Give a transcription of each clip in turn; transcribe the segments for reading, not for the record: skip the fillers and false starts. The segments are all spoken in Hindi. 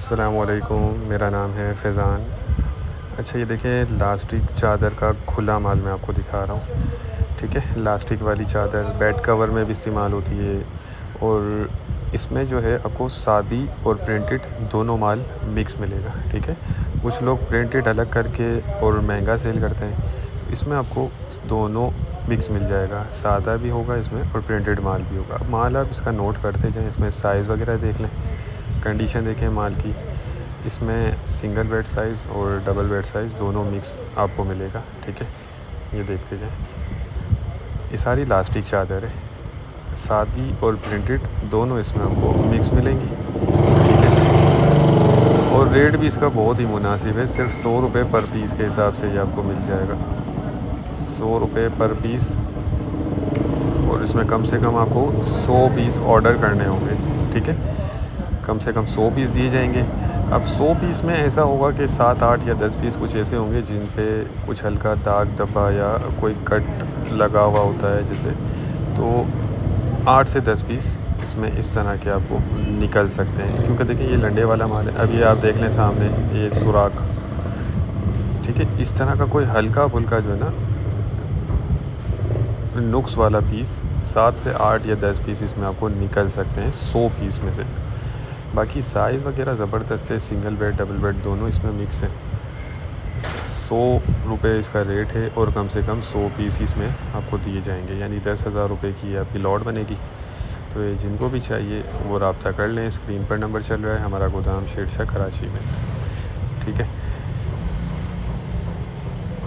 अस्सलामुअलैकुम, मेरा नाम है फैज़ान। अच्छा, ये देखें लास्टिक चादर का खुला माल मैं आपको दिखा रहा हूँ। ठीक है, लास्टिक वाली चादर बेड कवर में भी इस्तेमाल होती है और इसमें जो है आपको सादी और प्रिंटेड दोनों माल मिक्स मिलेगा। ठीक है, कुछ लोग प्रिंटेड अलग करके और महंगा सेल करते हैं, तो इसमें आपको दोनों मिक्स मिल जाएगा। सादा भी होगा इसमें और प्रिंटेड माल भी होगा। माल आप इसका नोट करते जाएँ, इसमें साइज़ वगैरह देख लें, कंडीशन देखें माल की। इसमें सिंगल बेड साइज़ और डबल बेड साइज़ दोनों मिक्स आपको मिलेगा। ठीक है, ये देखते जाएं। ये सारी लास्टिक चादर है, सादी और प्रिंटेड दोनों इसमें आपको मिक्स मिलेंगी। ठीक है, और रेट भी इसका बहुत ही मुनासिब है, सिर्फ 100 रुपये पर पीस के हिसाब से ये आपको मिल जाएगा। 100 रुपये पर पीस, और इसमें कम से कम आपको 100 पीस ऑर्डर करने होंगे। ठीक है, कम से कम 100 पीस दिए जाएंगे। अब 100 पीस में ऐसा होगा कि 7, 8 या 10 पीस कुछ ऐसे होंगे जिन पे कुछ हल्का दाग धब्बा या कोई कट लगा हुआ होता है जैसे, तो 8 से 10 पीस इसमें इस तरह के आपको निकल सकते हैं, क्योंकि देखिए ये लंडे वाला माल है। अब ये आप देख लें सामने ये सुराख। ठीक है, इस तरह का कोई हल्का फुल्का जो है ना नुक्स वाला पीस 7 से 8 या 10 पीस इसमें आपको निकल सकते हैं 100 पीस में से। बाकी साइज़ वगैरह ज़बरदस्त है, सिंगल बेड डबल बेड दोनों इसमें मिक्स है। 100 रुपये इसका रेट है और कम से कम 100 पीस इसमें आपको दिए जाएंगे, यानी 10,000 रुपये की आपकी लॉट बनेगी। तो ये जिनको भी चाहिए वो रब्ता कर लें, स्क्रीन पर नंबर चल रहा है। हमारा गोदाम शेरशाह कराची में। ठीक है।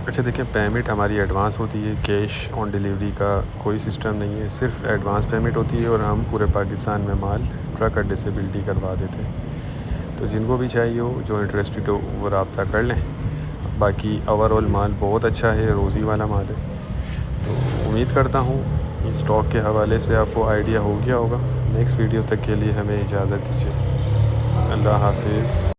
अच्छा देखिए, पेमेंट हमारी एडवांस होती है, कैश ऑन डिलीवरी का कोई सिस्टम नहीं है, सिर्फ एडवांस पेमेंट होती है और हम पूरे पाकिस्तान में माल ट्रक अड्डे से बिल्टी करवा देते हैं। तो जिनको भी चाहिए हो, जो इंटरेस्टेड हो, वो रब्ता कर लें। बाकी ओवरऑल माल बहुत अच्छा है, रोज़ी वाला माल है। तो उम्मीद करता हूँ इस स्टॉक के हवाले से आपको आइडिया हो गया होगा। नेक्स्ट वीडियो तक के लिए हमें इजाज़त दीजिए। अल्लाह हाफिज़।